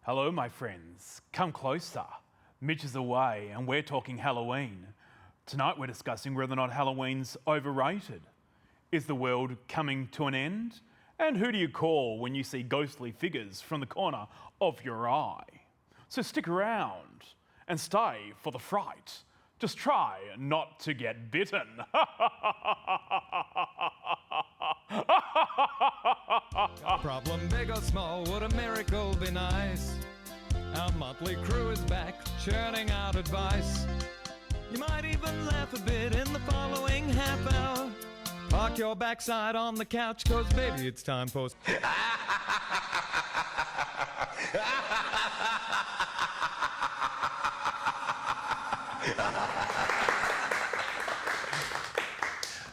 Hello, my friends. Come closer. Mitch is away and we're talking Halloween. Tonight we're discussing whether or not Halloween's overrated. Is the world coming to an end? And who do you call when you see ghostly figures from the corner of your eye? So stick around and stay for the fright. Just try not to get bitten. Problem big or small, would a miracle be nice? Our motley crew is back, churning out advice. You might even laugh a bit in the following half hour. Park your backside on the couch, cause baby, it's time for...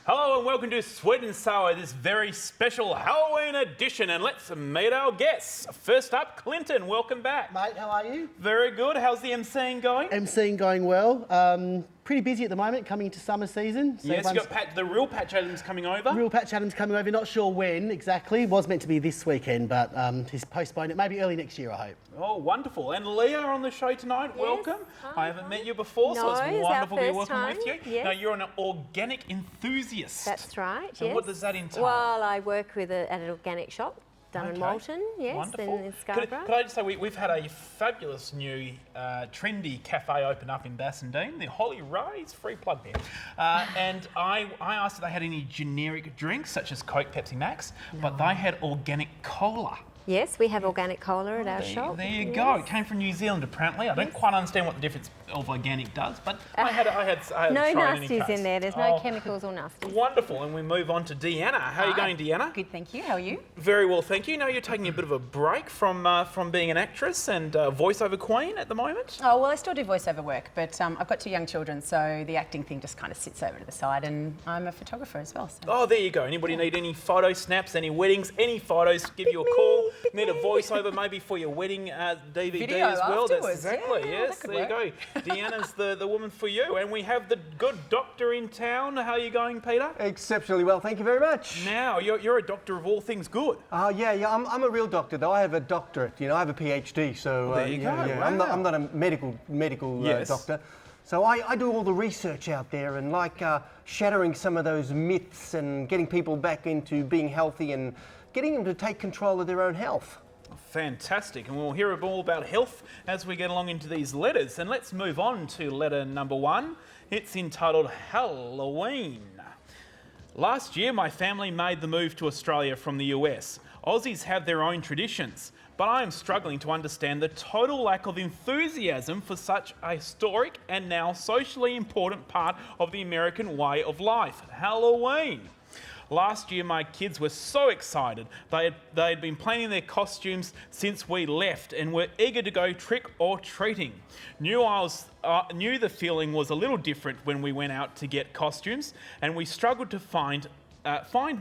Hello and welcome to Sweet and Sour, this very special Halloween edition, and let's meet our guests. First up, Clinton, welcome back. Mate, how are you? Very good. How's the MCing going? MCing going well. Pretty busy at the moment, coming into summer season. So yes, you've got the real Patch Adams coming over. Real Patch Adams coming over, not sure when exactly. Was meant to be this weekend, but he's postponed it. Maybe early next year, I hope. Oh, wonderful. And Leah on the show tonight, yes. welcome. Hi, I haven't met you before, so it's wonderful to be working with you. Yes. Now, you're an organic enthusiast. That's right, And yes. what does that entail? Well, I work at an organic shop, done in Moulton, yes, wonderful. in Scarborough. Could I just say, we've had a fabulous new trendy cafe open up in Bassendean, the Holly Ray's, free plug there. And I asked if they had any generic drinks, such as Coke, Pepsi Max, but they had organic cola. Yes, we have organic cola at our shop. There you go. It came from New Zealand, apparently. I don't quite understand what the difference of organic does, but I had no a try nasties in there. There's no chemicals or nasties. Wonderful. And we move on to Deanna. How are you going, Deanna? Good, thank you. How are you? Very well, thank you. Now you're taking a bit of a break from being an actress and voiceover queen at the moment. Oh, well, I still do voiceover work, but I've got 2 young children, so the acting thing just kind of sits over to the side, and I'm a photographer as well. So. Oh, there you go. Anybody need any photo snaps, any weddings, any photos, give you a call. Need a voiceover maybe for your wedding DVD Video as well. afterwards. That's exactly, Yeah, yes. that could There you go. Deanna's the woman for you. And we have the good doctor in town. How are you going, Peter? Exceptionally well, thank you very much. Now, you're a doctor of all things good. Yeah, I'm a real doctor though. I have a doctorate, I have a PhD, so there you go. Yeah. Wow. I'm not a medical Yes. doctor. So I do all the research out there and shattering some of those myths and getting people back into being healthy and getting them to take control of their own health. Fantastic, and we'll hear all about health as we get along into these letters. And let's move on to letter number 1. It's entitled Halloween. Last year, my family made the move to Australia from the US. Aussies have their own traditions, but I am struggling to understand the total lack of enthusiasm for such a historic and now socially important part of the American way of life, Halloween. Last year, my kids were so excited. They had been planning their costumes since we left and were eager to go trick-or-treating. Knew the feeling was a little different when we went out to get costumes, and we struggled to find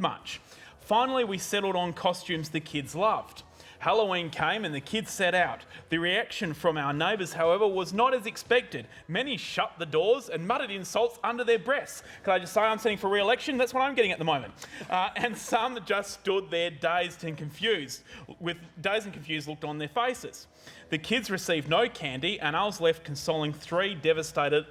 much. Finally, we settled on costumes the kids loved. Halloween came and the kids set out. The reaction from our neighbours, however, was not as expected. Many shut the doors and muttered insults under their breaths. Can I just say I'm standing for re-election? That's what I'm getting at the moment. And some just stood there dazed and confused looked on their faces. The kids received no candy and I was left consoling 3 devastated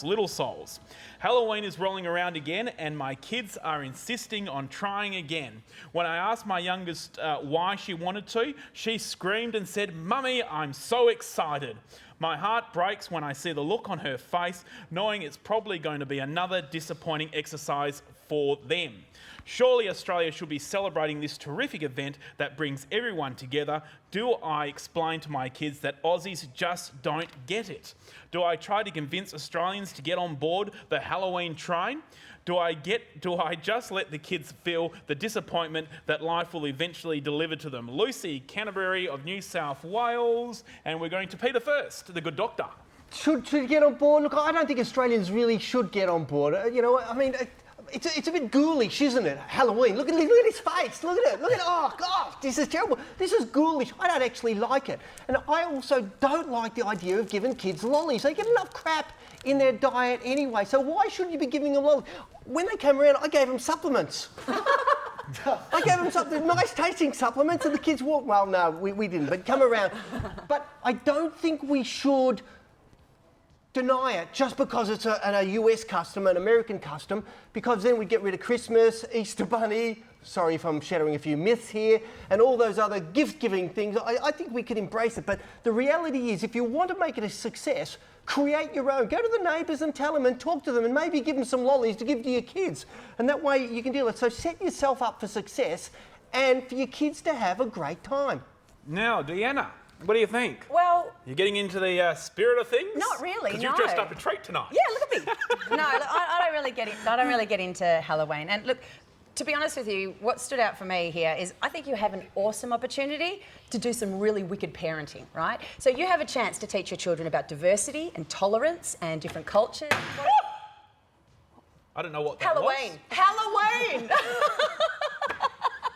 little souls. Halloween is rolling around again and my kids are insisting on trying again. When I asked my youngest why she wanted to, she screamed and said, "Mummy, I'm so excited." My heart breaks when I see the look on her face, knowing it's probably going to be another disappointing exercise for them. Surely Australia should be celebrating this terrific event that brings everyone together. Do I explain to my kids that Aussies just don't get it? Do I try to convince Australians to get on board the Halloween train? Do I just let the kids feel the disappointment that life will eventually deliver to them? Lucy Canterbury of New South Wales, and we're going to Peter first, the good doctor. Should get on board? Look, I don't think Australians really should get on board. It's a bit ghoulish, isn't it? Halloween. Look at his face. Look at it. Oh, God, this is terrible. This is ghoulish. I don't actually like it. And I also don't like the idea of giving kids lollies. They get enough crap in their diet anyway, so why should you be giving them lollies? When they came around, I gave them supplements. I gave them something nice tasting supplements and the kids walked. Well, no, we didn't, but come around. But I don't think we should deny it just because it's a US custom, an American custom, because then we get rid of Christmas, Easter Bunny, sorry if I'm shattering a few myths here, and all those other gift-giving things. I think we could embrace it, but the reality is if you want to make it a success, create your own. Go to the neighbours and tell them and talk to them and maybe give them some lollies to give to your kids. And that way you can deal with it. So set yourself up for success and for your kids to have a great time. Now, Deanna, what do you think? Well, You're getting into the spirit of things? Not really, Because no. you've dressed up a treat tonight. yeah, look at me. No, look, I don't really get it. I don't really get into Halloween. And look, to be honest with you, what stood out for me here is I think you have an awesome opportunity to do some really wicked parenting, right? So you have a chance to teach your children about diversity and tolerance and different cultures. I don't know what that Halloween. Halloween!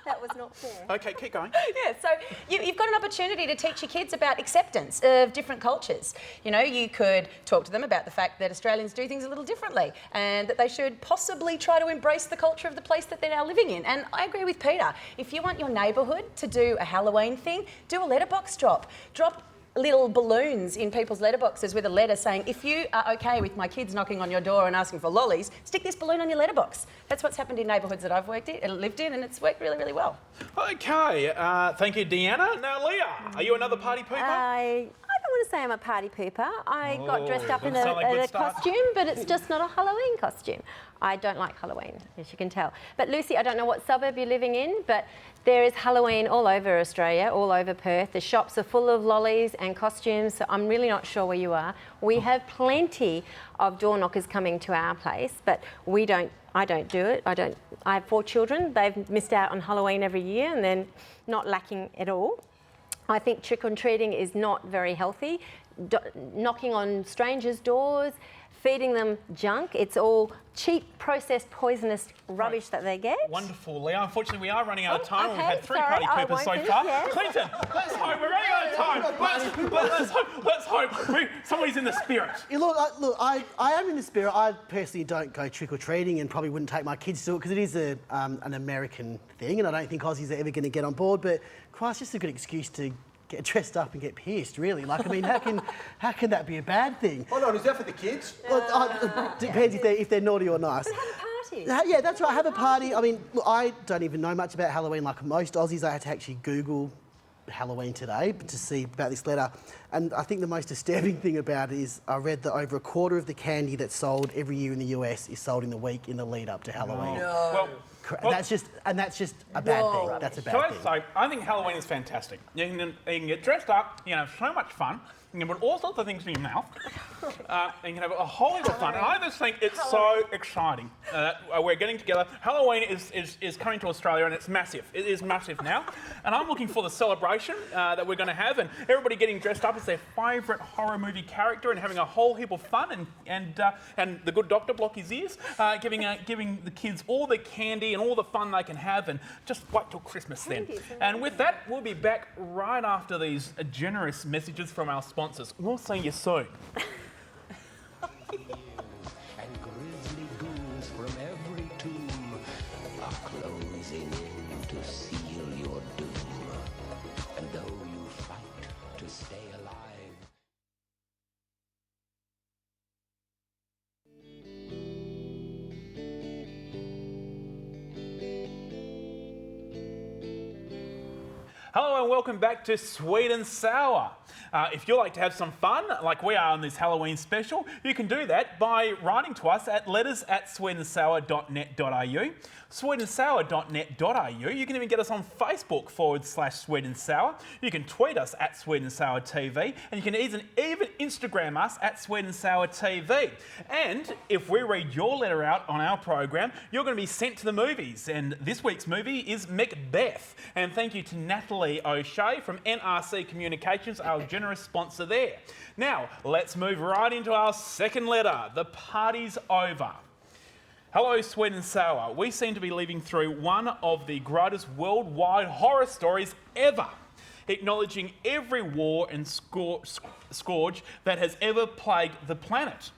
That was not fair. was. Okay, keep going. Yeah, so you've got an opportunity to teach your kids about acceptance of different cultures. You know, you could talk to them about the fact that Australians do things a little differently and that they should possibly try to embrace the culture of the place that they're now living in. And I agree with Peter. If you want your neighbourhood to do a Halloween thing, do a letterbox drop. Drop little balloons in people's letterboxes with a letter saying, if you are okay with my kids knocking on your door and asking for lollies, stick this balloon on your letterbox. That's what's happened in neighbourhoods that I've lived in, and it's worked really, really well. Okay, thank you, Deanna. Now, Leah, are you another party pooper? I don't want to say I'm a party pooper. I got dressed up in doesn't sound like a good a start. costume, but it's just not a Halloween costume. I don't like Halloween, as you can tell. But Lucy, I don't know what suburb you're living in, but there is Halloween all over Australia, all over Perth. The shops are full of lollies and costumes, so I'm really not sure where you are. We have plenty of door knockers coming to our place, but I don't do it. I have 4 children. They've missed out on Halloween every year and then not lacking at all. I think trick-or-treating is not very healthy. Knocking on strangers' doors, feeding them junk. It's all cheap, processed, poisonous rubbish that they get. Wonderful, Leah. Unfortunately, we are running out of time. okay, We've had 3 sorry, party I poopers won't so finish, far. yes. Clinton, let's hope we're running out of time. Let's hope somebody's in the spirit. Yeah, look, I am in the spirit. I personally don't go trick-or-treating and probably wouldn't take my kids to it because it is an American thing and I don't think Aussies are ever going to get on board. But Christ, just a good excuse to get dressed up and get pissed, really. Like, I mean, how can that be a bad thing? Hold on, is that for the kids? Well, depends if they're naughty or nice. Have a party. Yeah, that's right. Have a party. I mean, look, I don't even know much about Halloween. Like most Aussies, I had to actually Google Halloween today to see about this letter. And I think the most disturbing thing about it is I read that over a quarter of the candy that's sold every year in the US is sold in the week in the lead up to Halloween. Well, That's just a bad thing. That's a can bad I thing. say, I think Halloween is fantastic. You can get dressed up, you can have so much fun, you can put all sorts of things in your mouth, and you can have a whole heap of fun. And I just think it's so exciting. We're getting together. Halloween is coming to Australia and it's massive. It is massive now. And I'm looking for the celebration that we're going to have, and everybody getting dressed up as their favourite horror movie character and having a whole heap of fun, and the good doctor block his ears, giving the kids all the candy and all the fun they can have, and just wait till Christmas then. And with that, we'll be back right after these generous messages from our sponsors. We'll see you soon. And grisly ghouls from every tomb are closing in to seal your doom. And though you fight to stay alive, Hello and welcome back to Sweet and Sour. If you'd like to have some fun, like we are on this Halloween special, you can do that by writing to us at letters@sweetandsour.net.au, sweetandsour.net.au. You can even get us on Facebook /Sweet and Sour. You can tweet us at Sweet and Sour TV, and you can even Instagram us at Sweet and Sour TV. And if we read your letter out on our program, you're going to be sent to the movies. And this week's movie is Macbeth. And thank you to Natalie O'Shea from NRC Communications, our generous sponsor there. Now, let's move right into our second letter. The party's over. Hello, Sweet and Sour. We seem to be living through one of the greatest worldwide horror stories ever, acknowledging every war and scourge that has ever plagued the planet.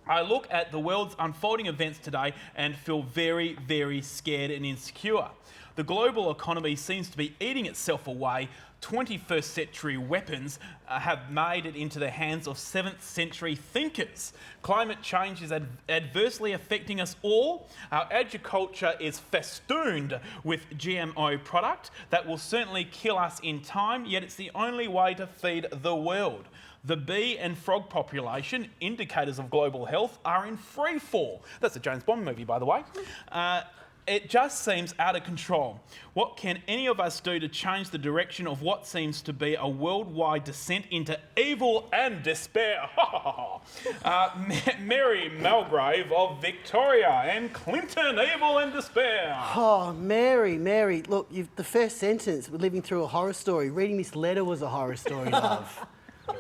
I look at the world's unfolding events today and feel very, very scared and insecure. The global economy seems to be eating itself away. 21st century weapons have made it into the hands of 7th century thinkers. Climate change is adversely affecting us all. Our agriculture is festooned with GMO product that will certainly kill us in time, yet it's the only way to feed the world. The bee and frog population, indicators of global health, are in free fall. That's a James Bond movie, by the way. It just seems out of control. What can any of us do to change the direction of what seems to be a worldwide descent into evil and despair? Mary Malgrave of Victoria and Clinton, evil and despair. Oh, Mary, look, the first sentence, we're living through a horror story. Reading this letter was a horror story, love.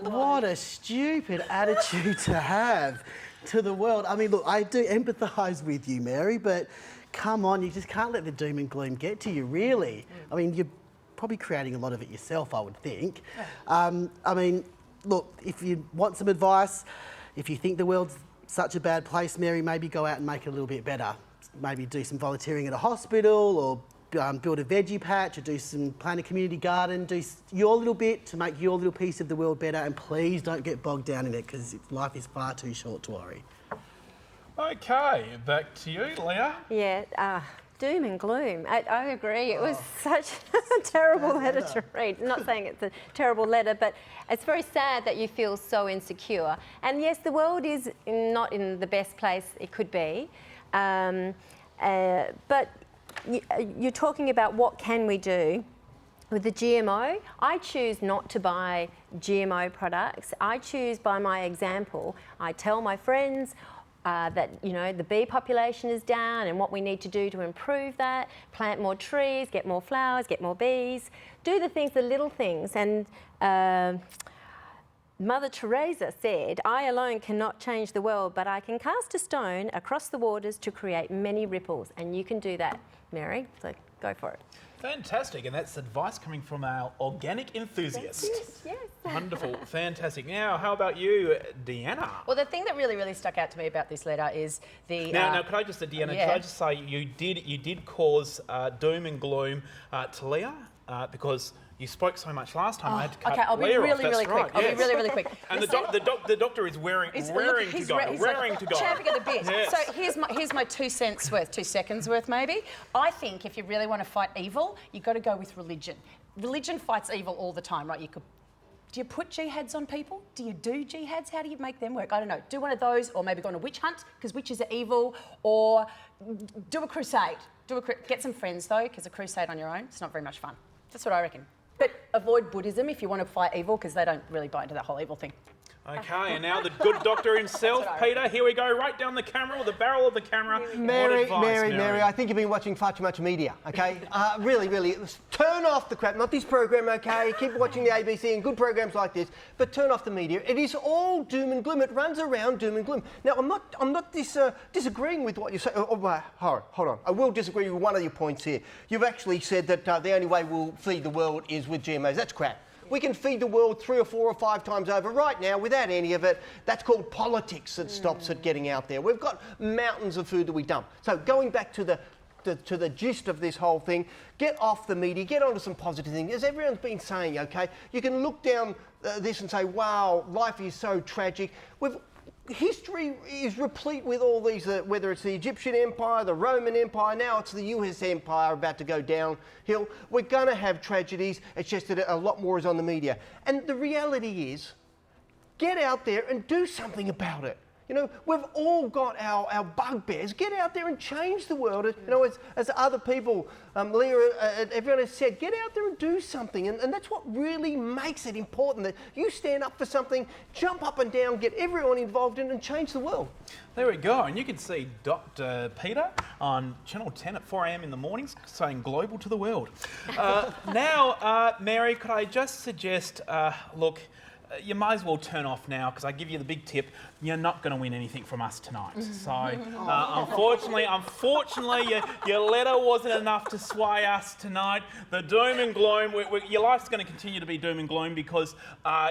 What a stupid attitude to have to the world. I mean, look, I do empathise with you, Mary, but come on, you just can't let the doom and gloom get to you, really. I mean, you're probably creating a lot of it yourself, I would think. I mean, look, if you want some advice, if you think the world's such a bad place, Mary, maybe go out and make it a little bit better. Maybe do some volunteering at a hospital, or build a veggie patch, or plant a community garden, do your little bit to make your little piece of the world better, and please don't get bogged down in it, because life is far too short to worry. Okay, back to you, Leah. Yeah, doom and gloom. I agree. It was such a terrible letter to read. Not saying it's a terrible letter, but it's very sad that you feel so insecure. And yes, the world is not in the best place it could be, but you're talking about what can we do with the GMO. I choose not to buy GMO products. I choose by my example. I tell my friends that, you know, the bee population is down and what we need to do to improve that. Plant more trees, get more flowers, get more bees. Do the things, the little things. And Mother Teresa said, "I alone cannot change the world, but I can cast a stone across the waters to create many ripples." And you can do that, Mary, so go for it. Fantastic, and that's advice coming from our organic enthusiast. Yes. Wonderful, fantastic. Now, how about you, Deanna? Well, the thing that really stuck out to me about this letter is the... Now, could I just, Deanna, yeah. could I just say you did cause doom and gloom to Leah because you spoke so much last time. I had to cut Okay, I'll be Leah really, off. really That's quick. right, I'll yes. be really quick. And the doctor is raring to go. Champing at the bit. Yes. So here's my 2 cents worth, 2 seconds worth maybe. I think if you really want to fight evil, you've got to go with religion. Religion fights evil all the time, right? Do you put jihads on people? Do you do jihads? How do you make them work? I don't know. Do one of those, or maybe go on a witch hunt, because witches are evil, or do a crusade. Get some friends, though, because a crusade on your own, it's not very much fun. That's what I reckon. But avoid Buddhism if you want to fight evil, because they don't really buy into that whole evil thing. Okay, and now the good doctor himself, Peter. Here we go, right down the camera, or the barrel of the camera. Mary, What advice, Mary, I think you've been watching far too much media, okay? Really, turn off the crap. Not this program, okay? Keep watching the ABC and good programs like this, but turn off the media. It is all doom and gloom. It runs around doom and gloom. Now, I'm not disagreeing with what you say. Hold on. I will disagree with one of your points here. You've actually said that the only way we'll feed the world is with GMOs. That's crap. We can feed the world 3 or 4 or 5 times over right now without any of it. That's called politics that stops it getting out there. We've got mountains of food that we dump. So going back to the gist of this whole thing, get off the media, get onto some positive things. As everyone's been saying, okay, you can look down this and say, wow, life is so tragic. History is replete with all these, whether it's the Egyptian Empire, the Roman Empire, now it's the US Empire about to go downhill. We're going to have tragedies, it's just that a lot more is on the media. And the reality is, get out there and do something about it. You know, we've all got our bugbears. Get out there and change the world. You know, as other people, Leah, everyone has said, get out there and do something. And that's what really makes it important, that you stand up for something, jump up and down, get everyone involved in it and change the world. There we go. And you can see Dr. Peter on Channel 10 at 4 a.m. in the mornings saying global to the world. Now, Mary, could I just suggest, look, you might as well turn off now because I give you the big tip, you're not going to win anything from us tonight. So unfortunately, your letter wasn't enough to sway us tonight. The doom and gloom, your life's going to continue to be doom and gloom because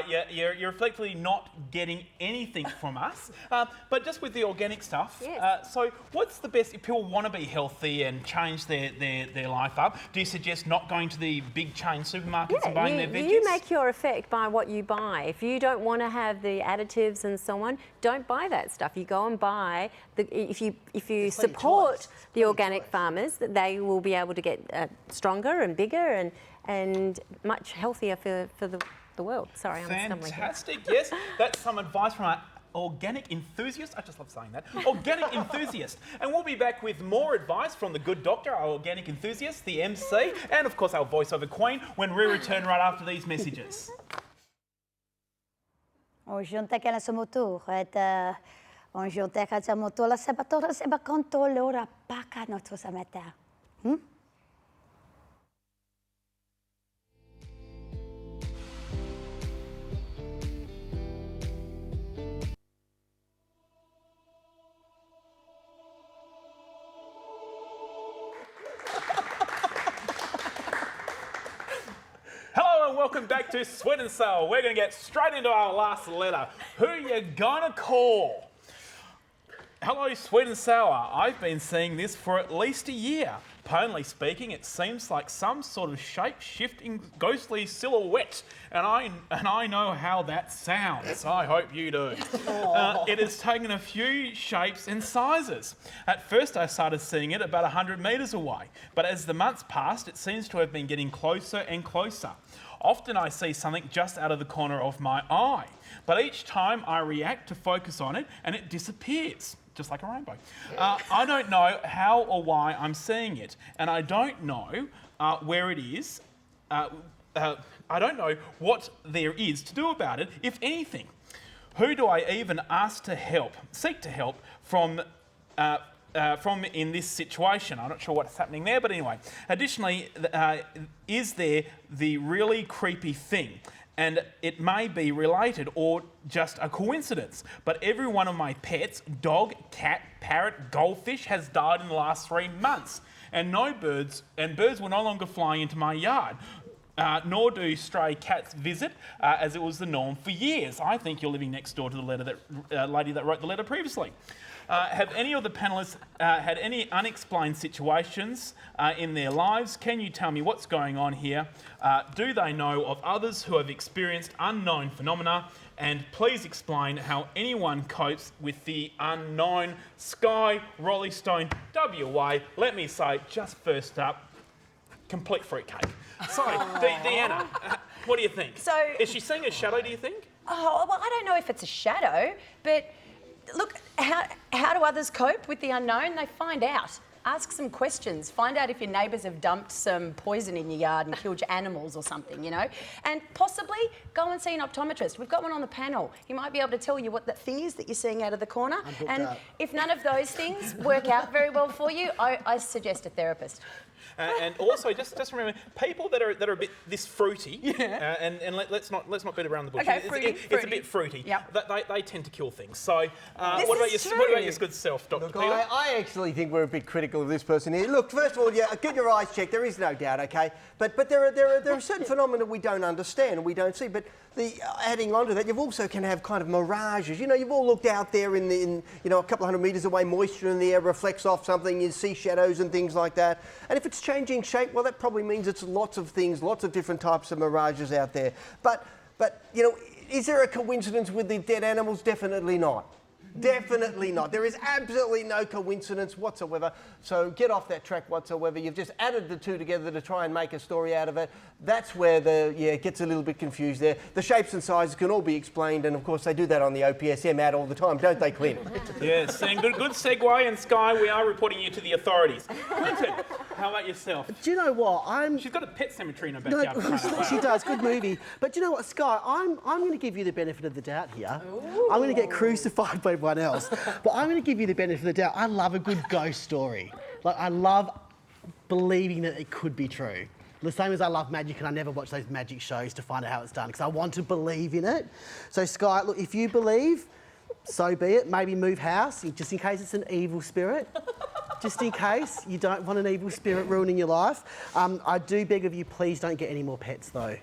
you're effectively not getting anything from us. But just with the organic stuff, Yes. so what's the best if people want to be healthy and change their life up? Do you suggest not going to the big chain supermarkets and buying their veggies? You make your effect by what you buy. If you don't want to have the additives and so on, don't buy that stuff. You go and buy if you support the organic farmers, that they will be able to get stronger and bigger and much healthier for the world. Sorry, I'm stumbling. Fantastic. Yes, that's some advice from our organic enthusiast. I just love saying that. Organic enthusiast. And we'll be back with more advice from the good doctor, our organic enthusiast, the MC, and of course our voiceover queen when we return right after these messages. Onjuntek sa motor, onjuntek sa motor la sebatora sebakonto lora paka no to sa meta. Hello and welcome back to Sweat and Soul. We're going to get straight into our last letter. Who you gonna call? Hello, Sweet and Sour. I've been seeing this for at least a year. Plainly speaking, it seems like some sort of shape-shifting ghostly silhouette, and I know how that sounds. I hope you do. It has taken a few shapes and sizes. At first, I started seeing it about 100 metres away, but as the months passed, it seems to have been getting closer and closer. Often I see something just out of the corner of my eye, but each time I react to focus on it and it disappears, just like a rainbow. I don't know how or why I'm seeing it, and I don't know where it is. I don't know what there is to do about it, if anything. Who do I even seek to help from in this situation? I'm not sure what's happening there, but anyway. Additionally, is there the really creepy thing? And it may be related or just a coincidence, but every one of my pets, dog, cat, parrot, goldfish, has died in the last 3 months. And birds were no longer flying into my yard. Nor do stray cats visit, as it was the norm for years. I think you're living next door to the lady that wrote the letter previously. Have any of the panellists had any unexplained situations in their lives? Can you tell me what's going on here? Do they know of others who have experienced unknown phenomena? And please explain how anyone copes with the unknown. Sky, Rolly Stone, WA. Let me say, just first up, complete fruitcake. So, Deanna, what do you think? Is she seeing a shadow, do you think? Oh, well, I don't know if it's a shadow, but look, how do others cope with the unknown? They find out. Ask some questions. Find out if your neighbours have dumped some poison in your yard and killed your animals or something, you know. And possibly go and see an optometrist. We've got one on the panel. He might be able to tell you what that thing is that you're seeing out of the corner. And if none of those things work out very well for you, I suggest a therapist. And also, just remember, people that are a bit this fruity, and let's not beat around the bush. Okay, it's a bit fruity. Yep. They tend to kill things. So, what about your good self, Dr. Look, Peter? I actually think we're a bit critical of this person here. Look, first of all, get your eyes checked. There is no doubt, okay? But there are certain phenomena we don't understand and we don't see. But adding on to that, you've also can have kind of mirages. You know, you've all looked out there in a couple of hundred metres away, moisture in the air reflects off something, you see shadows and things like that. And if it's changing shape, well, that probably means it's lots of things, lots of different types of mirages out there. But you know, is there a coincidence with the dead animals? Definitely not. Definitely not. There is absolutely no coincidence whatsoever. So get off that track whatsoever. You've just added the two together to try and make a story out of it. That's where it gets a little bit confused there. The shapes and sizes can all be explained, and of course they do that on the OPSM ad all the time, don't they, Clint? Yes, and good segue. And Sky, we are reporting you to the authorities. Clinton, how about yourself? Do you know what? She's got a pet cemetery in her backyard. No, she does. Good movie. But do you know what, Sky? I'm going to give you the benefit of the doubt here. Ooh. I'm going to get crucified by everyone else, but I'm going to give you the benefit of the doubt. I love a good ghost story. Like, I love believing that it could be true. The same as I love magic and I never watch those magic shows to find out how it's done because I want to believe in it. So Sky, look, if you believe, so be it. Maybe move house, just in case it's an evil spirit. Just in case you don't want an evil spirit ruining your life. I do beg of you, please don't get any more pets though.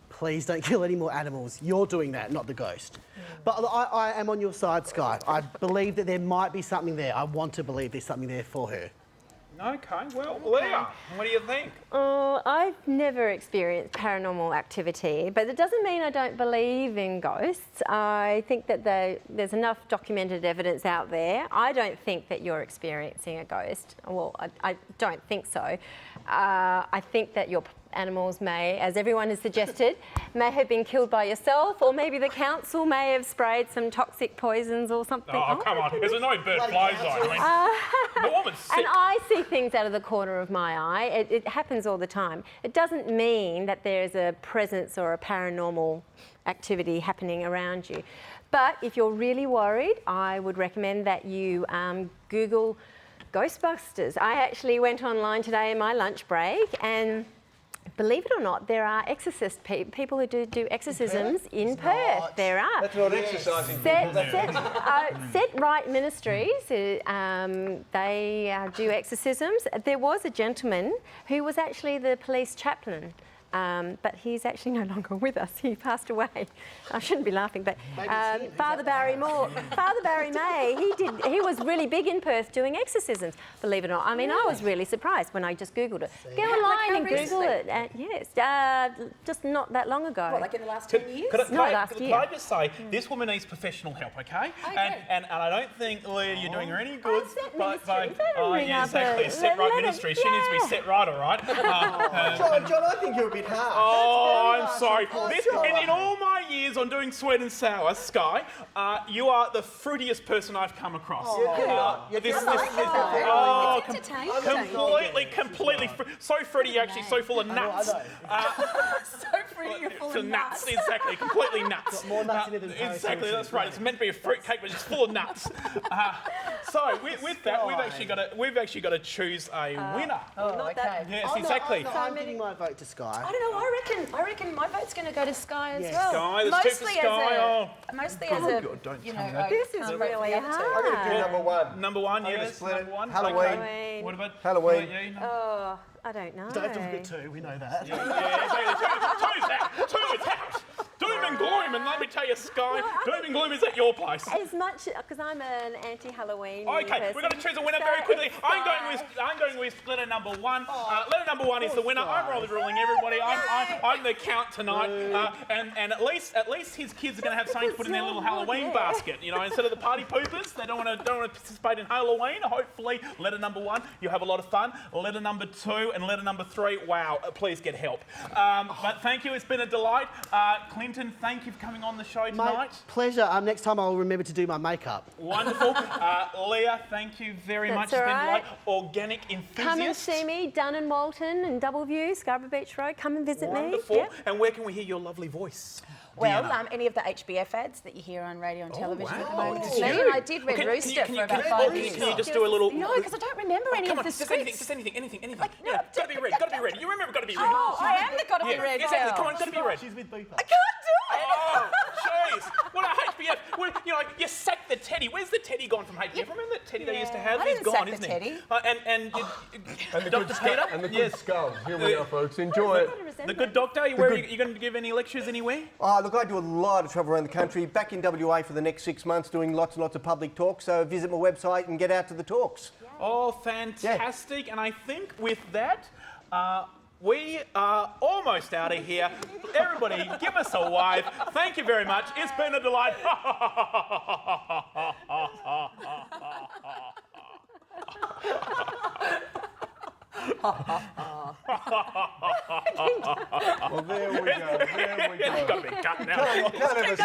Please don't kill any more animals. You're doing that, not the ghost. But I am on your side, Sky. I believe that there might be something there. I want to believe there's something there for her. Okay, well, Leah, what do you think? I've never experienced paranormal activity, but it doesn't mean I don't believe in ghosts. I think that there's enough documented evidence out there. I don't think that you're experiencing a ghost. Well, I don't think so. I think that your animals may, as everyone has suggested, may have been killed by yourself, or maybe the council may have sprayed some toxic poisons or something. Oh, come on, there's no bird fly zone. I mean, the woman's sick. And I see things out of the corner of my eye. It happens all the time. It doesn't mean that there's a presence or a paranormal activity happening around you. But if you're really worried, I would recommend that you Google Ghostbusters. I actually went online today in my lunch break and believe it or not, there are exorcist people who do exorcisms in Perth. There are. That's not exercising people. Set Right Ministries, they do exorcisms. There was a gentleman who was actually the police chaplain. But he's actually no longer with us. He passed away. I shouldn't be laughing, but Father Barry May, he was really big in Perth doing exorcisms, believe it or not. I mean, I was really surprised when I just Googled it. Go online and Google it. Yes, just not that long ago. What, like in the last 10 years? Could I just say, this woman needs professional help, okay? And I don't think, Leah, you're doing her any good. Exactly. Set Right Ministry. She needs to be set right, all right? John, I think you're a bit hard. Oh, I'm sorry. In all my years on doing sweet and sour, Sky, you are the fruitiest person I've come across. Completely so fruity, actually, so full of nuts. So fruity, you're full of nuts. Exactly, completely nuts. More nuts in it than exactly, that's right. It's meant to be a fruit cake, but it's full of nuts. So with that, we've actually got to choose a winner. Oh, okay. Yes, exactly. I'm giving my vote to Sky. I don't know. I reckon my vote's going to go to Sky as well. Sky, there's two for Sky. Mostly as a, don't you tell me know, that. This is really hard. I'm going to do number one. Number one, I'm gonna yes. split it. Number one. Halloween. Okay. What about Halloween. Oh, I don't know. Don't have to look at two, we know that. Two is out. Doom and gloom, and let me tell you, Sky, doom and gloom is at your place. As much, because I'm an anti-Halloween Okay, person. we've got to choose a winner very quickly. I'm going with letter number one. Letter number one is the winner. I'm really ruling everybody. I'm the count tonight, and at least his kids are going to have something to put in their little Halloween basket. You know, instead of the party poopers, they don't want to participate in Halloween. Hopefully, letter number one, you'll have a lot of fun. Letter number two and letter number three, wow, please get help. But thank you. It's been a delight. Clinton, thank you for coming on the show tonight. My pleasure. Next time I'll remember to do my makeup. Wonderful. Leah, thank you very much. That's It's been all right. organic enthusiast. Come and see me, Dun and Walton and Doubleview, Scarborough Beach Road. Come and visit Wonderful. me. Yep. And where can we hear your lovely voice? Well, Deanna? any of the HBF ads that you hear on radio and television at the wow. moment. Look at Me, you. and I did Red Rooster for about 5 years. Can you just do a little... No, because I don't remember any Come of on, the just scripts. anything. Like, no, Gotta be red. You remember gotta be red. Oh, I am the Gotta Be Red exactly. girl. Come on, gotta be red. She's with Beeper. I can't do it. Oh, jeez. What a HBF. Well, you know, you sacked the Teddy. Where's the Teddy gone from HBF? Remember that Teddy they used to have? I He's didn't gone, sack isn't the he? Teddy. And the Dr. Peter? And the good skulls. Here we are, folks. Enjoy it. The good doctor. Are you going to give any lectures anywhere? Look, I do a lot of travel around the country. Back in WA for the next 6 months doing lots and lots of public talks. So visit my website and get out to the talks. Oh, fantastic. And I think with that, we are almost out of here. Everybody, give us a wave. Thank you very much. It's been a delight. Well, there we go. It's got to be cut now. Can't have us.